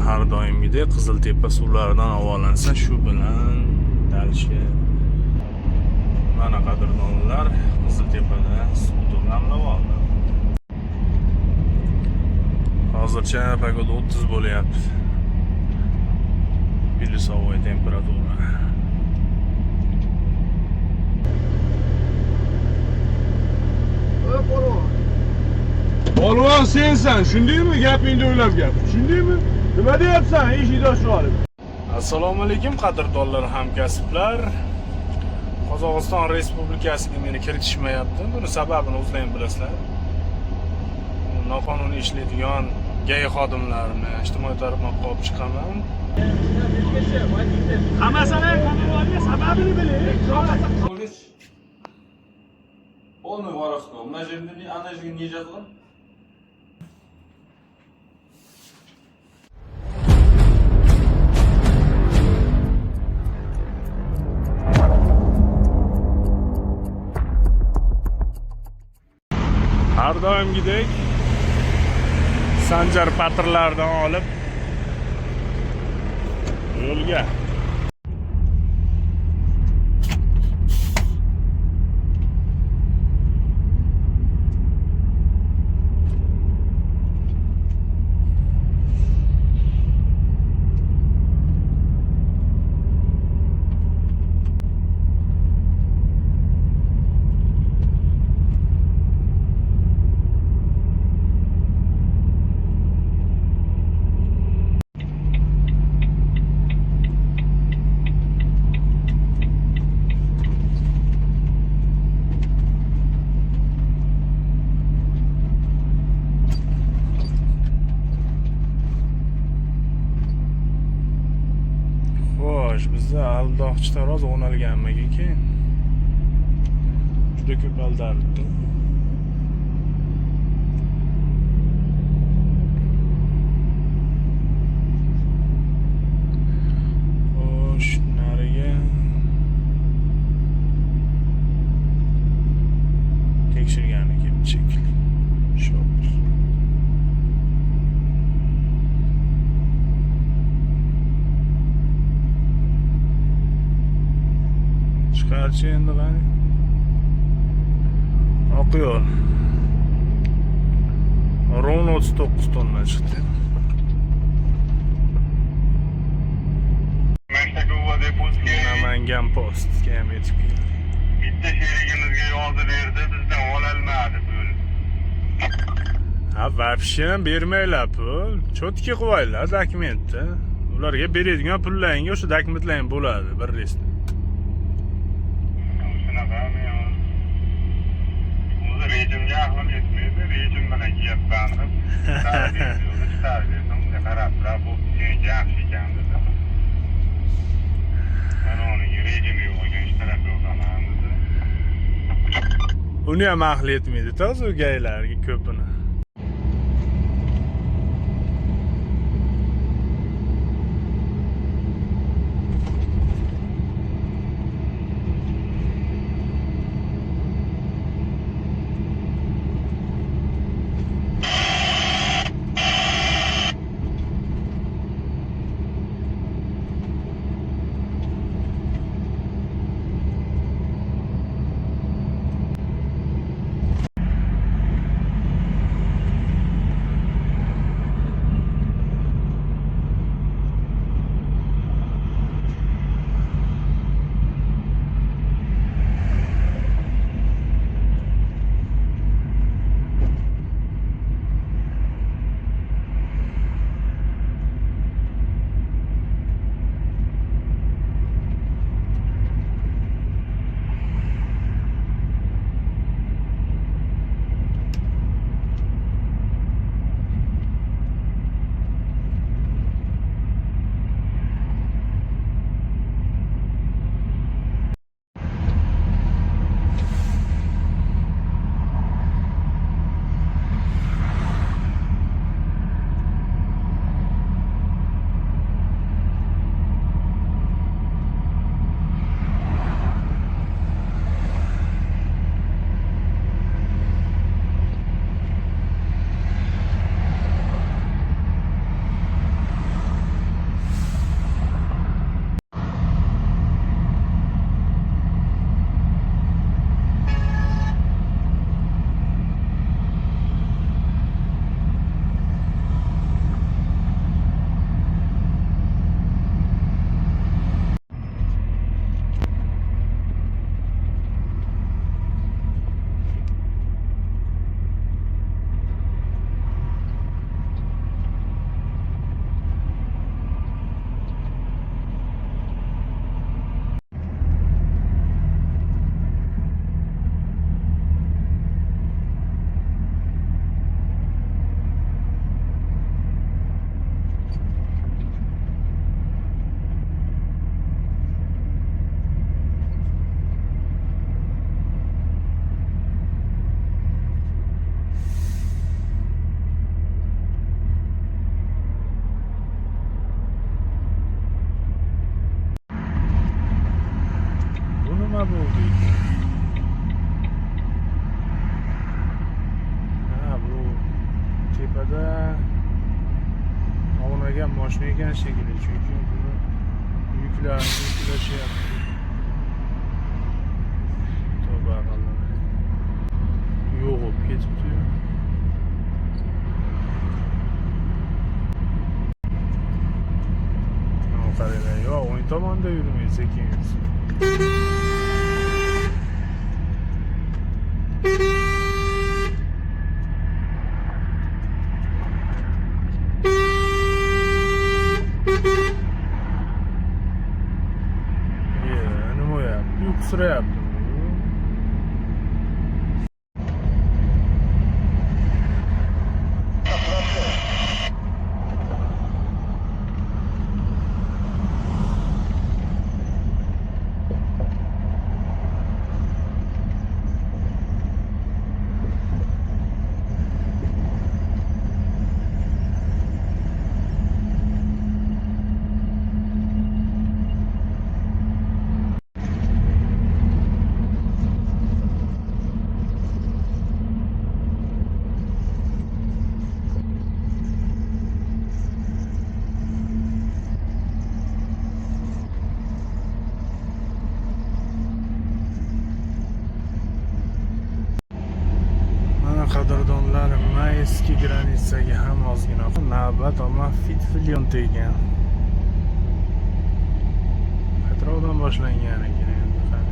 har doimgidek Qiziltepa suvlaridan havolansa, shu bilan dalishga. Mana qadrdonlar, Qiziltepada suv to'g'ramlab oldi. Hozircha pagoda 30 bo'lyapti. Plyusovый temperatura. Polvon sensan, shundaymi? Gapingni o'ylab gap. Shundaymi? Nima deyapsan, eshikdosh olib? Assalomu alaykum qadrdonlar, hamkasblar. Qozog'iston Respublikasiga meni kiritishmayapti. Buni sababini o'zlaring bilasizlar. Noqonuniy ishlaydigan gay xodimlarni ijtimoiy tarmoqqa olib chiqaman. Hammasini qonunlarga sababini biling. Полный воровство. Она же не жазған. Har doimgidek Sanjar patrlardan olib yo'lga. Bizda aldoqchi taroz o'rnalganmikin keyin juda ko'p aldanibdi. Xo'sh, nariga tekshirgani kelib shekilli. Shopir. Chiqarchi endi qani. Oq yo'l. Ron 39 tonna chiqdi. Namangan postga ham yetib keldi. Bitta sherigimizga yozib berdi, bizdan ololmadi pul. Ha, вообще ham bermaylar pul. Chotki qo'yinglar dokumentni. Ularga beradigan pullaringa o'sha dokumentlar bo'ladi, bir restni. Rejimga aqlim yetmaydi, rejim bilan yetgandim. Tarbiyadan qarablar, bu yaxshi ekan dedi. Mana uning rejimi yo'qolgan ishtirok yo'qaman dedi. Uni ham aqli yetmaydi, to'g'ri gaylarga ko'pini. O'g'nagan mashina ekan shekilli, chunki buni yuklashyapti. Tavba qildim. Yo'g'ib ketibdi. Qaranglar, yo, o'ng tomonda yurmay sekin yursin. Nima bo'lyapti? Yuqsirayapti. Qadrdonlar, Mayskiy granitsaga ham ozgina navbat omma Fitfilyon tegan. Qatrovdan boshlangan ekan endi qarang.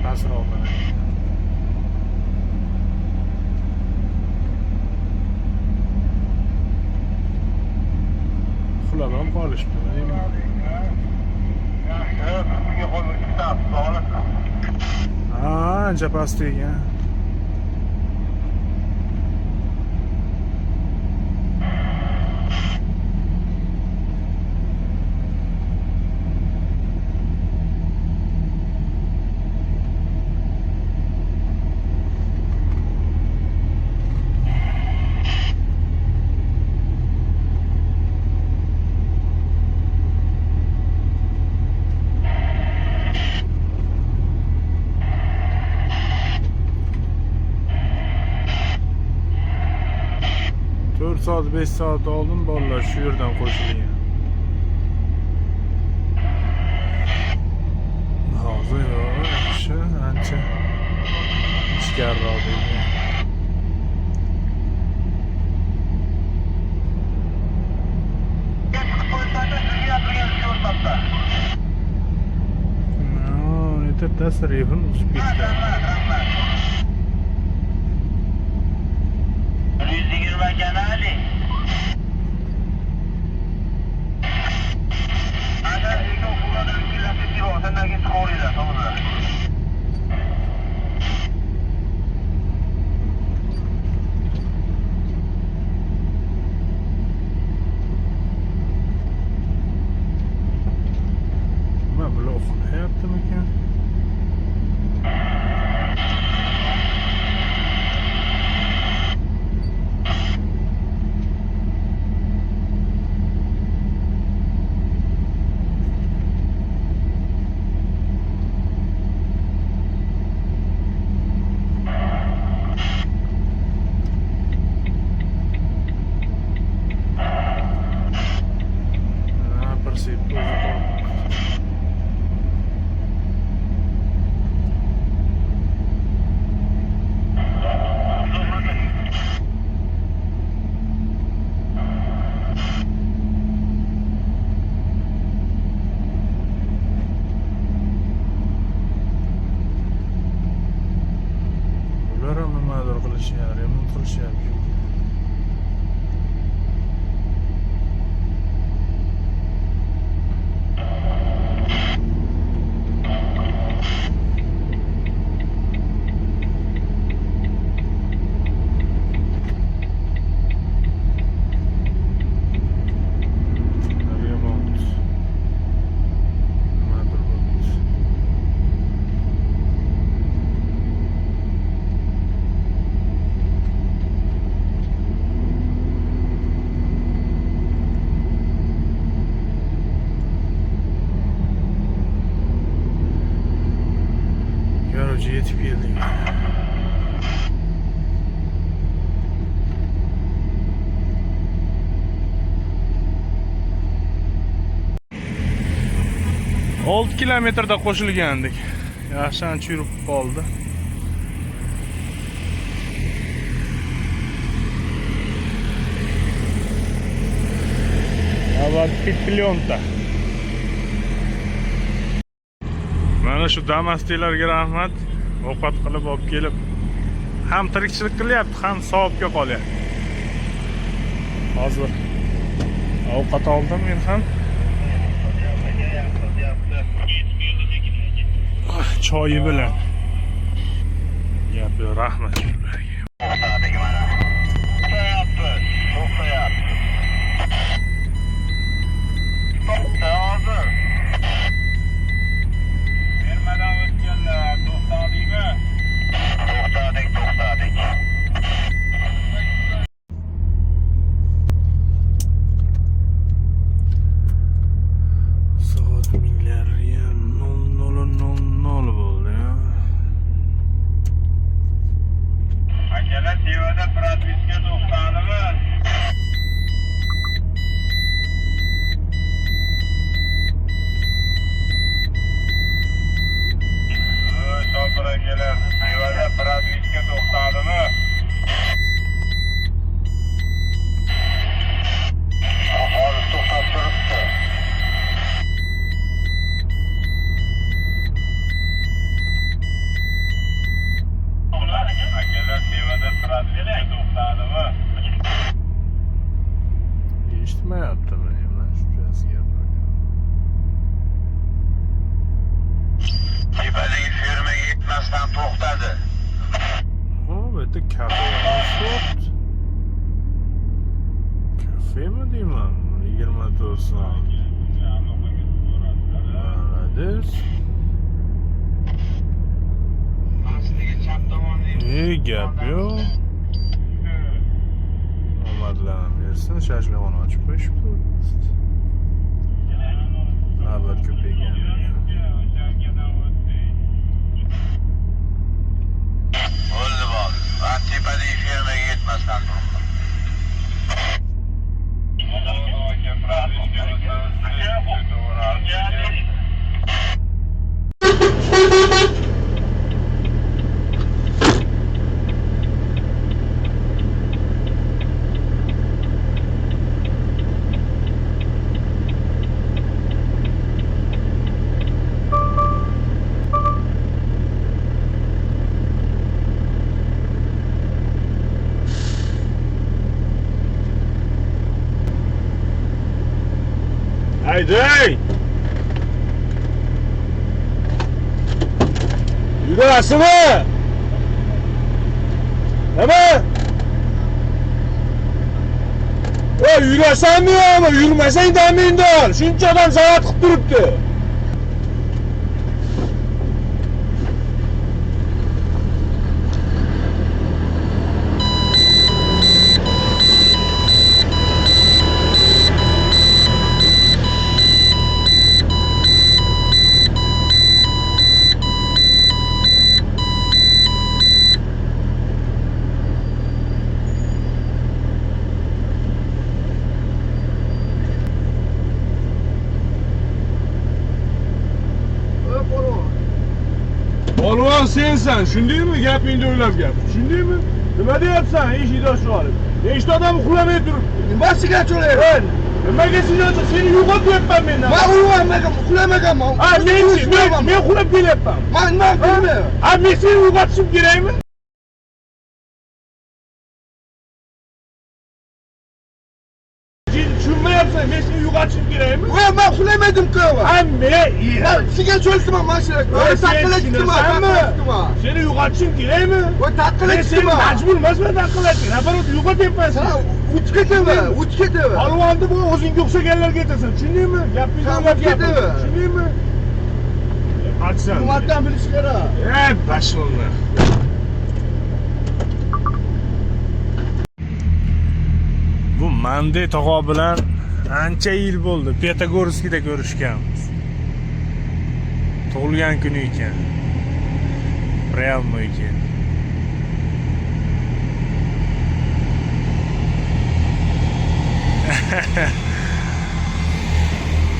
Pastroqdan. Xulab ham qolishdi. Ancha past ekan. Soat 5 soat oldin bolalar shu yerdan qo'shilgan. Hozir yaxshi, ancha ichkariroq ekan. Neta tasrifim uzib ketgan. 120 kanali. Ada ego fulada ikilasi kilo sendan keyin chiqaveringlar, to'g'ri. Nima bular uxlayaptimikan? remont qilishyapti. keldik. Olti kilometrda qo'shilgandik. Yaxshi ancha yurib qoldi. Avval Pitlyonta. Mana shu damastiklarga rahmat. Ovqat qilib olib kelib ham tirikchilik qilyapti, ham savobga qolyapti. Hozir ovqat oldim men ham. Choyi bilan. Gapi rahmat ularga. Vermeden o'tganlar, to'xtadingmi? To'xtadik. Soat minglariga 00:00 bo'ldi ya. Akalar Tivada propiska to'xtadimi? Shopir akalar Tivada propiska to'xtadimi? Hozir to'xtab turibdi. Akalar Tivada propiska to'xtadimi? Eshitmayaptimi? Mana shunchasi gapirgan. Tepadagi fermaga yetmasdan to'xtadi. Bu yerda kafe so't. Kafemi deyman? 24 soat. Молодец. Asligi chap tomonni Gap yo'q. Omadlarim bersin, shashlig'ini ochib qo'yishibdi. Navbat ko'paygan. Bo'ldi bor. Va tepadagi fermaga yetmasdan turibdi. Haydi! Yurasizmi? Nima? Yurasanmi yo'qmi? Yurmasang damingni ol. Shuncha odam zavod qilib turibdi. Polvon sensan, shundaymi? Gapingni o'ylab gap. Shundaymi? Nima deyapsan? Eshikdan olib. Nechta odam uxlamay turibdi. Nimasiga cho'layapsan? Nimaga sinayapsan? Seni yo'qotyapman men. Men uxlamaganman. Ha, men uxlab kelyapman. Men nima qilmayman? Ha, men seni uyg'otishim kerakmi? Tushunmayapsan, men seni uyg'otishim kerakmi? Men uxlamadim-ku. Ha, men Sizga cho'zdim mashina. Seni uyg'otishim kerakmi? Voy Men seni taqqilaysizmi? majbur emasman taqqilatga. Nabarat uyg'otyapman seni. Uch ketaman. Polvonni bu o'zingga o'xshaganlarga aytasan. Tushundingmi? Gapingni o'ylab gapir. Tushundingmi? Aksan. Hukumatdan bilish kerak. Pashonlar. Bu Mande tog'a bilan ancha yil bo'ldi. Petagorskida ko'rishganmiz. Tug'ilgan kuni ekan. Прямойки.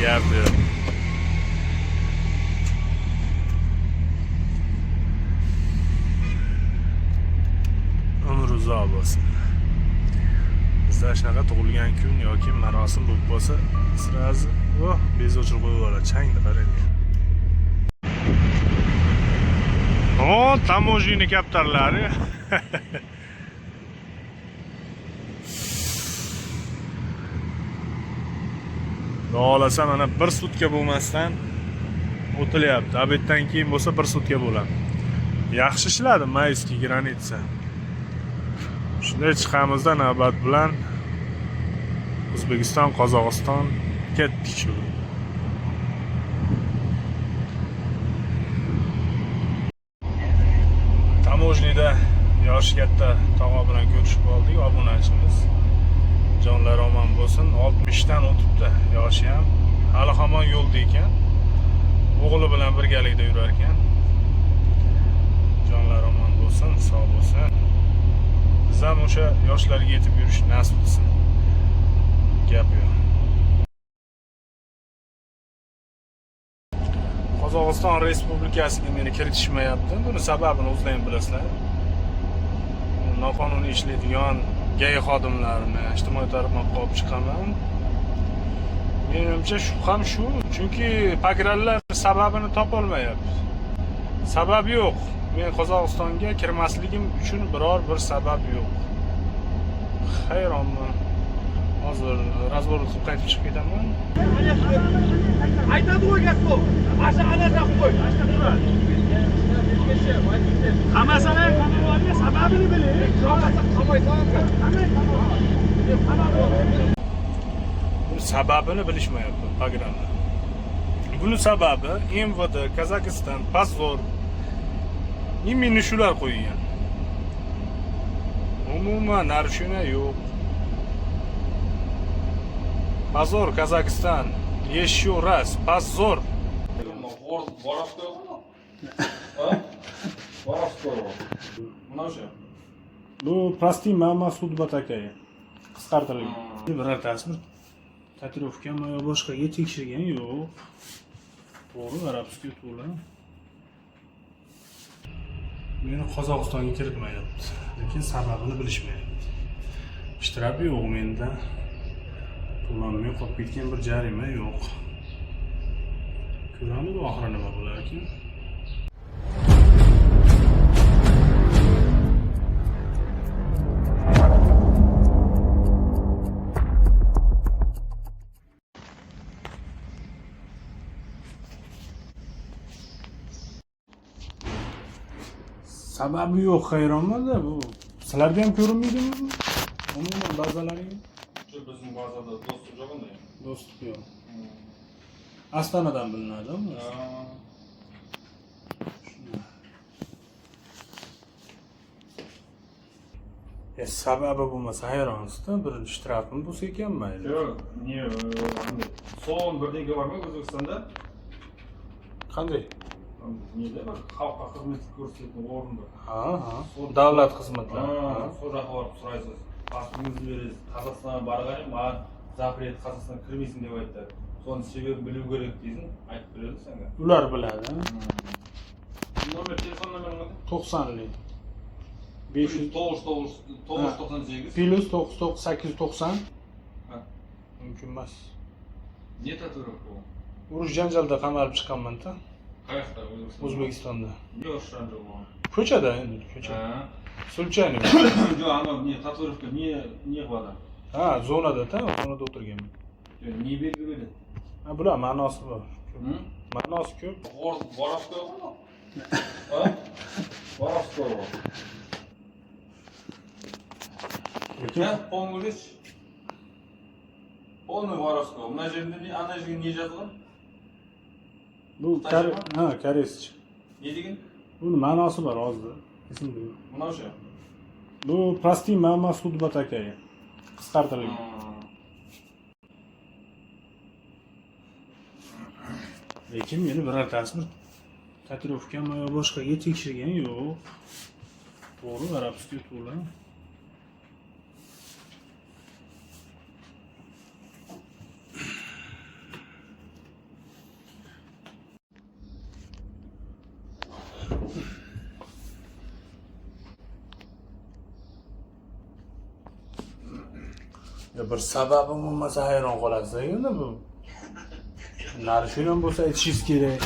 Gap yo'q. Umr uzoq bo'lsin. Bizda shunaqa tug'ilgan kun yoki marosim bo'lib qolsa, sразу bez o'chirib qo'yib oladi. Changni qarang. Tamojining kaptarlari. Xohlasam mana 1 sutka bo'lmasdan o'tilyapti. Obeddan keyin bo'lsa 1 sutka bo'ladi. Yaxshi ishladi mayskiy granitsa. Shunday chiqamizda navbat bilan O'zbekiston, Qozog'iston ketdik shu. Tamojnida yoshi katta tog'a bilan ko'rishib oldik, obunachimiz. Jonlar omon bo'lsin. 60 dan o'tibdi yoshi ham. Hali hamon yo'lda ekan. O'g'li bilan birgalikda yurar ekan. Jonlar omon bo'lsin, sog' bo'lsin. Biz ham o'sha yoshlarga yetib yurish nasib qilsin. Gap yo'q. Qozog'iston Respublikasiga meni kiritishmayapti. Buni sababini o'zlaring bilasizlar. Noqonuniy ishlaydigan gay xodimlarni ijtimoiy tarmoqqa olib chiqaman. Menimcha shubham shu, chunki pagrallar sababini topolmayapti. Sabab yo'q. Men Qozog'istonga kirmasligim uchun biror bir sabab yo'q. Hayronman. Hozir razborot qilib qaytib chiqib ketaman. Aytadi-ku gapni. Asha anaqa qo'y. Hamasini qonunlarga sababini biling. Sababini bilishmayapti pagrallar. Buni sababi MVD, Qozog'iston, Pozor imini shular qo'ygan. Umuman narushina yo'q. Позор, Казахстан. Еще раз. Позор. Воровского? Воровского. Mana o'sha. Bu прости, mama судьба такая. Qisqartirilgan. Birortasi bir tatuировkami yo boshqaga tekshirgan yo'q. To'g'ri, arabskiy to'la. Meni Qozog'istonga kiritmayapti. Lekin sababini bilishmayapti. Ishtirok yo'q menda. To'lanmay qolib ketgan bir jarima yo'q. Ko'ramiz oxiri nima bo'lar ekan. Sababi yo'q, hayronman-da bu. Sizlarga ham ko'rinmaydimi? Umuman bazalaring. Bizning bazada do'stim yo'q unda. Do'stlik yo'q. Astanadan bilinadimi? Sababi bo'lmasa hayronsiz-da, birinchi shtrafim bo'lsa ekan mayli. Yo'q, niye so'm birdega bormi O'zbekistonda? Qanday? Nida bir xalqqa xizmat ko'rsatgan o'rinda. Ha, davlat xizmatlari. So'roq borib so'raysiz. Pasportingizni berasiz. Qozog'istonga borganim, men zapret Qozog'istonga kirmaysin deb aytdi. So'ning sebebini bilib kerak deysiz, aytib beradi senga. Ular biladi. Nomer telefon nomerini 90lik. 598 plus 890. Ha. Mumkin emas. Ne tatuировка bu? Urush janjalda qamalib chiqqanman-da. Qayerda? O'zbekistonda. Yo'q, shunday bu. Ko'chada endi, ko'chada. Ha. Sulchani. Yo'q, ana ne tatuировка ne qiladi? Ha, zonada-da, zonada o'tirganman. Ne belgiladi? Ha, bular ma'nosi bor. Ma'nosi ko'p. Воровского? Ha? Воровского. Lekin Polniy Polniy Воровского. Mana yerda ana yerga ne yozilgan? bu koreyscha. Ne degan? Buni ma'nosi bor hozir. Esimda yo'q. Mana o'sha. Bu прости, mama судьба такая. Qisqartirilgan. Lekin meni birortasi bir Tatuировkami yo boshqaga tekshirgan yo'q. To'g'ri, arabskiy to'g'ri. Ya bir sababi bo'lmasa hayron qolasiz endi bu. Narishon bo'lsa aytishingiz kerak.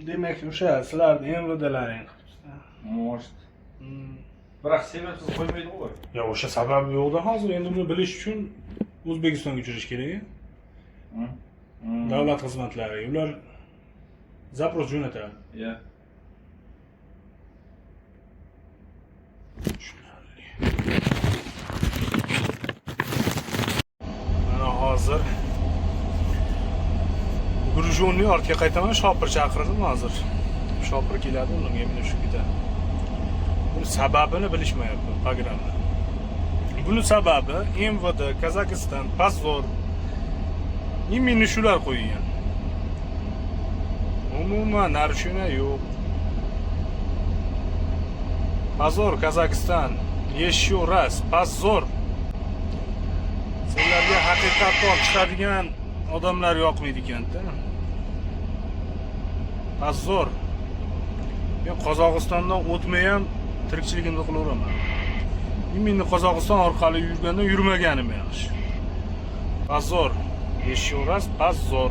Demak, o'sha sizlarni MVDlaring. Может. Biroq sebepsiz qo'ymaydi qo'y. Ya o'sha sababi yo'qda hozir endi uni bilish uchun O'zbekistonga uchirish kerak. Davlat xizmatlari ular zaпрос jo'natadi. Ya. Mana hozir Gurjonni ortga qaytaman, shopir chaqirdim hozir. Shopir keladi, unga minishib ketadi. Buni sababini bilishmayapti programma. Buni sababi MVD, Qozog'iston, Pozor imini shular qo'ygan. Umuman narishona yo'q. Pozor, Qozog'iston, еще раз, Pozor. Sizlarga haqiqatni olib chiqadigan odamlar yoqmaydi ekan-da. Pozor. Men Qozog'istondan o'tmay ham tirikchiligimni qilaveraman. Imini Qozog'iston orqali yurganda yurmaganim yaxshi. Pozor. Еще раз Pozor.